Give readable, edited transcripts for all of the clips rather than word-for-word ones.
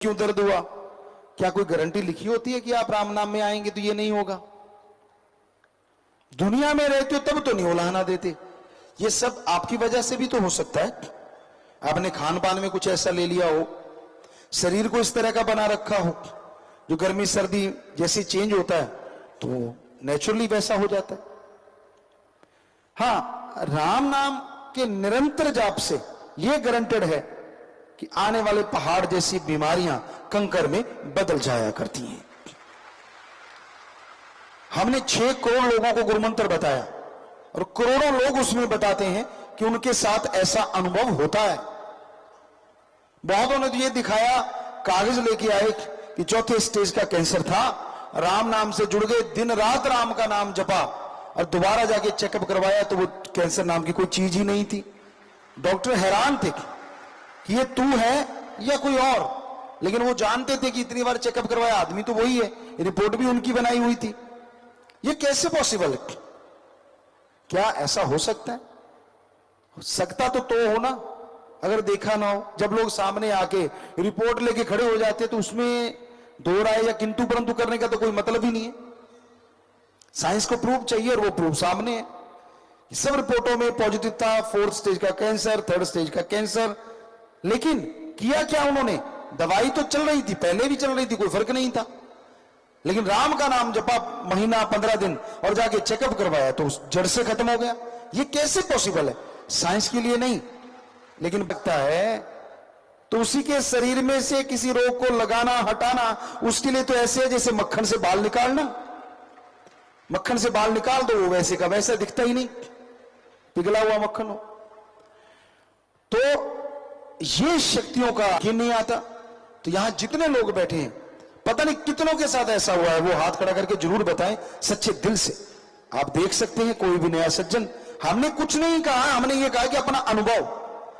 क्यों दर्द हुआ? क्या कोई गारंटी लिखी होती है कि आप राम नाम में आएंगे तो ये नहीं होगा? दुनिया में रहते हो तब तो नहीं उलाहना देते। ये सब आपकी वजह से भी तो हो सकता है। आपने खान पान में कुछ ऐसा ले लिया हो, शरीर को इस तरह का बना रखा हो, जो गर्मी सर्दी जैसे चेंज होता है तो नेचुरली वैसा हो जाता है। हाँ, राम नाम के निरंतर जाप से यह गारंटेड है कि आने वाले पहाड़ जैसी बीमारियां कंकर में बदल जाया करती हैं। हमने 6 करोड़ लोगों को गुरुमंत्र बताया और करोड़ों लोग उसमें बताते हैं कि उनके साथ ऐसा अनुभव होता है। बहुतों ने तो यह दिखाया, कागज लेके आए कि चौथे स्टेज का कैंसर था, राम नाम से जुड़ गए, दिन रात राम का नाम जपा और दोबारा जाके चेकअप करवाया तो वो कैंसर नाम की कोई चीज ही नहीं थी। डॉक्टर हैरान थे कि ये तू है या कोई और, लेकिन वो जानते थे कि इतनी बार चेकअप करवाया आदमी तो वही है, रिपोर्ट भी उनकी बनाई हुई थी। ये कैसे पॉसिबल है? क्या ऐसा हो सकता है? हो सकता तो हो ना, अगर देखा ना हो। जब लोग सामने आके रिपोर्ट लेके खड़े हो जाते तो उसमें दो राय या किंतु परंतु करने का तो कोई मतलब ही नहीं है। साइंस को प्रूफ चाहिए और वो प्रूफ सामने है। सब रिपोर्टों में पॉजिटिव था, 4th स्टेज का कैंसर, 3rd स्टेज का कैंसर। लेकिन किया क्या उन्होंने? दवाई तो चल रही थी, पहले भी चल रही थी, कोई फर्क नहीं था, लेकिन राम का नाम जपा महीना 15 दिन और जाके चेकअप करवाया तो उस जड़ से खत्म हो गया। ये कैसे पॉसिबल है? साइंस के लिए नहीं, लेकिन लगता है तो उसी के शरीर में से किसी रोग को लगाना हटाना, उसके लिए तो ऐसे है जैसे मक्खन से बाल निकालना। मक्खन से बाल निकाल दो, वो वैसे का वैसा दिखता ही नहीं, पिघला हुआ मक्खन हो। तो ये शक्तियों का यकीन नहीं आता। तो यहां जितने लोग बैठे हैं, पता नहीं कितनों के साथ ऐसा हुआ है, वो हाथ खड़ा करके जरूर बताएं सच्चे दिल से। आप देख सकते हैं कोई भी नया सज्जन, हमने कुछ नहीं कहा, हमने ये कहा कि अपना अनुभव,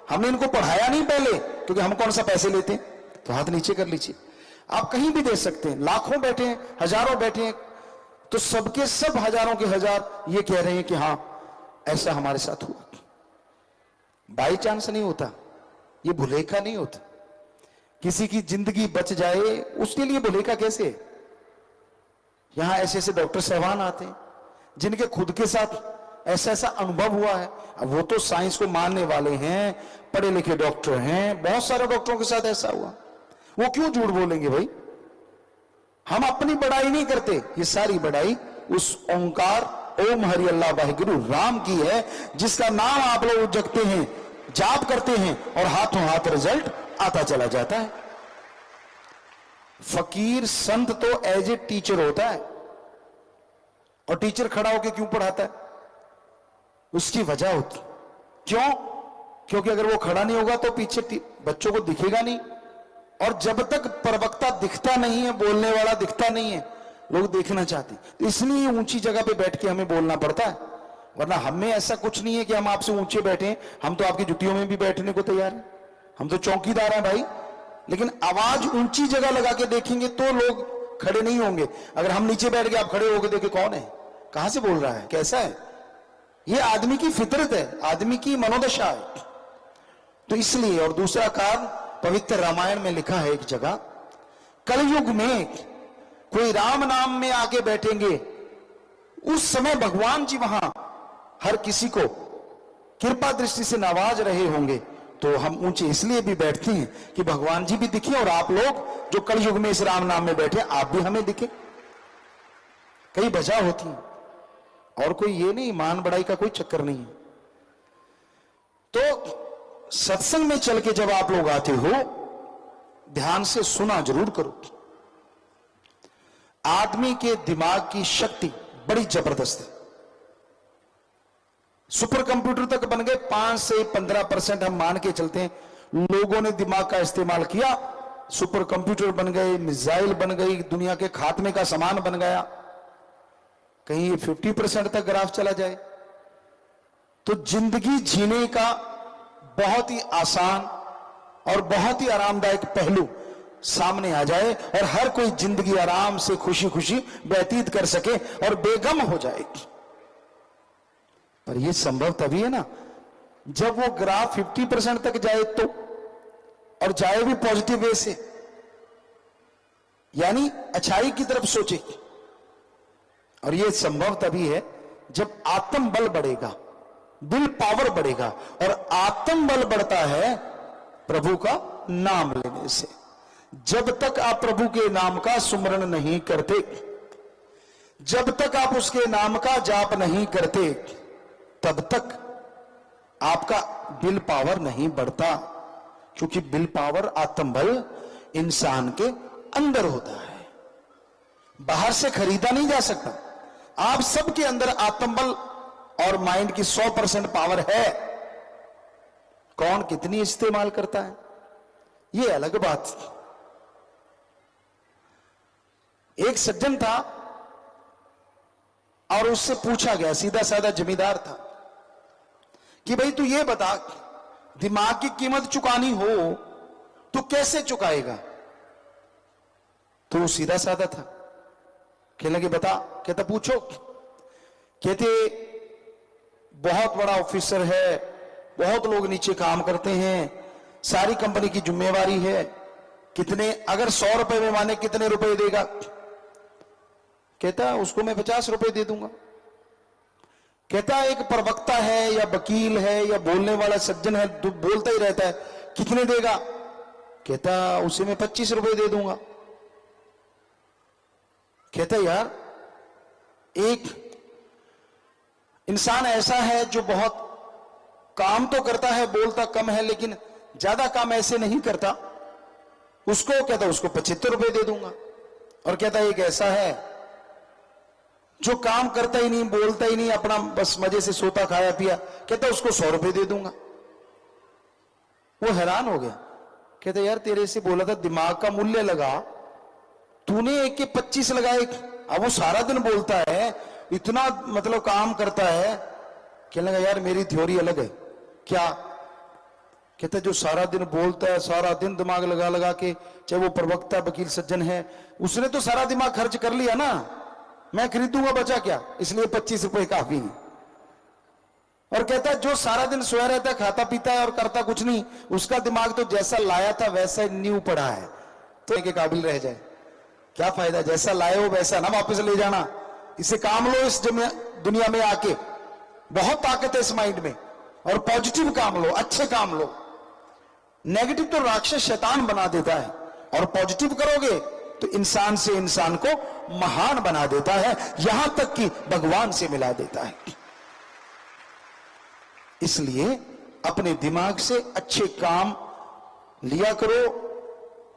हमने इनको पढ़ाया नहीं पहले, क्योंकि हम कौन सा पैसे लेते हैं। तो हाथ नीचे कर लीजिए। आप कहीं भी दे सकते हैं, लाखों बैठे हैं, हजारों बैठे हैं, तो सबके सब हजारों के हजार ये कह रहे हैं कि हां ऐसा हमारे साथ हुआ। बाई चांस नहीं होता, ये भुलेखा नहीं होता। किसी की जिंदगी बच जाए उसके लिए भुलेखा कैसे? यहां ऐसे ऐसे डॉक्टर साहबान आते हैं जिनके खुद के साथ ऐसा ऐसा अनुभव हुआ है। अब वो तो साइंस को मानने वाले हैं, पढ़े लिखे डॉक्टर हैं, बहुत सारे डॉक्टरों के साथ ऐसा हुआ। वो क्यों झूठ बोलेंगे भाई? हम अपनी बड़ाई नहीं करते, ये सारी बड़ाई उस ओंकार ओम हरि अल्लाह वाहिगुरु राम की है, जिसका नाम आप लोग जपते हैं, जाप करते हैं और हाथों हाथ रिजल्ट आता चला जाता है। फकीर संत तो एज ए टीचर होता है, और टीचर खड़ा होकर क्यों पढ़ाता है? उसकी वजह होती। क्यों? क्योंकि अगर वो खड़ा नहीं होगा तो पीछे बच्चों को दिखेगा नहीं, और जब तक प्रवक्ता दिखता नहीं है, बोलने वाला दिखता नहीं है, लोग देखना चाहते हैं। तो इसलिए ऊंची जगह पे बैठ के हमें बोलना पड़ता है, वरना हमें ऐसा कुछ नहीं है कि हम आपसे ऊंचे बैठे हैं। हम तो आपकी जुटियों में भी बैठने को तैयार हैं, हम तो चौकीदार हैं भाई। लेकिन आवाज ऊंची जगह लगा के देखेंगे तो लोग खड़े नहीं होंगे। अगर हम नीचे बैठ के आप खड़े होकर देखे कौन है, कहां से बोल रहा है, कैसा है, ये आदमी की फितरत है, आदमी की मनोदशा है। तो इसलिए, और दूसरा कारण पवित्र रामायण में लिखा है एक जगह, कलयुग में कोई राम नाम में आके बैठेंगे, उस समय भगवान जी वहां हर किसी को कृपा दृष्टि से नवाज रहे होंगे। तो हम ऊंचे इसलिए भी बैठते हैं कि भगवान जी भी दिखे और आप लोग जो कलयुग में इस राम नाम में बैठे आप भी हमें दिखे। कई वजह होती है, और कोई ये नहीं, मान बढ़ाई का कोई चक्कर नहीं है। तो सत्संग में चल के जब आप लोग आते हो, ध्यान से सुना जरूर करो। आदमी के दिमाग की शक्ति बड़ी जबरदस्त है। सुपर कंप्यूटर तक बन गए, 5 से 15% हम मान के चलते हैं लोगों ने दिमाग का इस्तेमाल किया, सुपर कंप्यूटर बन गए, मिसाइल बन गई, दुनिया के खात्मे का सामान बन गया। कहीं 50% तक ग्राफ चला जाए तो जिंदगी जीने का बहुत ही आसान और बहुत ही आरामदायक पहलू सामने आ जाए और हर कोई जिंदगी आराम से खुशी खुशी व्यतीत कर सके और बेगम हो जाए। पर यह संभव तभी है ना जब वो ग्राफ 50% तक जाए तो, और जाए भी पॉजिटिव वे से। यानी अच्छाई की तरफ सोचे। और यह संभव तभी है जब आत्म बल बढ़ेगा, विल पावर बढ़ेगा। और आत्म बल बढ़ता है प्रभु का नाम लेने से। जब तक आप प्रभु के नाम का सुमरण नहीं करते, जब तक आप उसके नाम का जाप नहीं करते, तब तक आपका विल पावर नहीं बढ़ता। क्योंकि विल पावर, आत्म बल इंसान के अंदर होता है, बाहर से खरीदा नहीं जा सकता। आप सबके अंदर आत्म बल और माइंड की 100% पावर है। कौन कितनी इस्तेमाल करता है यह अलग बात। एक सज्जन था और उससे पूछा गया, सीधा साधा जमींदार था, कि भाई तू ये बता, दिमाग की कीमत चुकानी हो तो कैसे चुकाएगा? तो वो सीधा साधा था, कहने लगे बता। कहता पूछो। कहते बहुत बड़ा ऑफिसर है, बहुत लोग नीचे काम करते हैं, सारी कंपनी की जिम्मेवारी है, कितने, अगर 100 रुपए में माने कितने रुपए देगा? कहता उसको मैं 50 रुपए दे दूंगा। कहता एक प्रवक्ता है या वकील है या बोलने वाला सज्जन है, तो बोलता ही रहता है, कितने देगा? कहता उसे मैं 25 रुपए दे दूंगा। कहता यार एक इंसान ऐसा है जो बहुत काम तो करता है, बोलता कम है, लेकिन ज्यादा काम ऐसे नहीं करता, उसको, कहता उसको 75 रुपए दे दूंगा। और कहता एक ऐसा है जो काम करता ही नहीं, बोलता ही नहीं, अपना बस मजे से सोता खाया पिया, कहता उसको 100 रुपए दे दूंगा। वो हैरान हो गया। कहता यार तेरे से बोला था दिमाग का मूल्य लगा, तूने एक के 25 लगाए। अब वो सारा दिन बोलता है, इतना मतलब काम करता है। कहने लगा यार मेरी थ्योरी अलग है। क्या? कहता जो सारा दिन बोलता है, सारा दिन दिमाग लगा लगा के, चाहे वो प्रवक्ता वकील सज्जन है, उसने तो सारा दिमाग खर्च कर लिया ना, मैं खरीदूंगा बचा क्या, इसलिए 25 रुपए काफी। और कहता जो सारा दिन सोया रहता है, खाता पीता है और करता कुछ नहीं, उसका दिमाग तो जैसा लाया था वैसा न्यू पड़ा है, तो के काबिल रह जाए। क्या फायदा, जैसा लाए हो वैसा ना वापस ले जाना। इसे काम लो, इस दुनिया में आके बहुत ताकत है इस माइंड में, और पॉजिटिव काम लो, अच्छे काम लो। नेगेटिव तो राक्षस शैतान बना देता है, और पॉजिटिव करोगे तो इंसान से इंसान को महान बना देता है, यहां तक कि भगवान से मिला देता है। इसलिए अपने दिमाग से अच्छे काम लिया करो।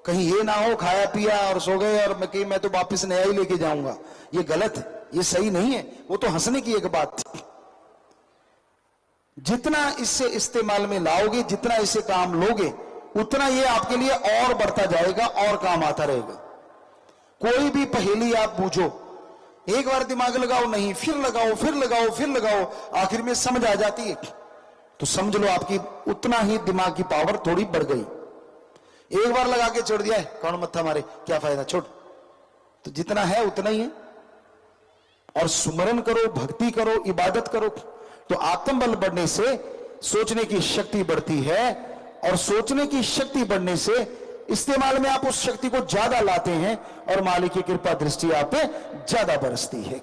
कहीं ये ना हो खाया पिया और सो गए और मैं तो वापस नया ही लेके जाऊंगा, ये गलत है, ये सही नहीं है। वो तो हंसने की एक बात थी। जितना इससे इस्तेमाल में लाओगे, जितना इसे काम लोगे, उतना ये आपके लिए और बढ़ता जाएगा और काम आता रहेगा। कोई भी पहेली आप बूझो, एक बार दिमाग लगाओ नहीं, फिर लगाओ, फिर लगाओ, फिर लगाओ, आखिर में समझ आ जाती है, तो समझ लो आपकी उतना ही दिमाग की पावर थोड़ी बढ़ गई। एक बार लगा के छोड़ दिया है, कौन मत्था मारे, क्या फायदा, छोड़। तो जितना है उतना ही है। और सुमरन करो, भक्ति करो, इबादत करो, तो आत्मबल बढ़ने से सोचने की शक्ति बढ़ती है, और सोचने की शक्ति बढ़ने से इस्तेमाल में आप उस शक्ति को ज्यादा लाते हैं, और मालिक की कृपा दृष्टि आप पे ज्यादा बरसती है।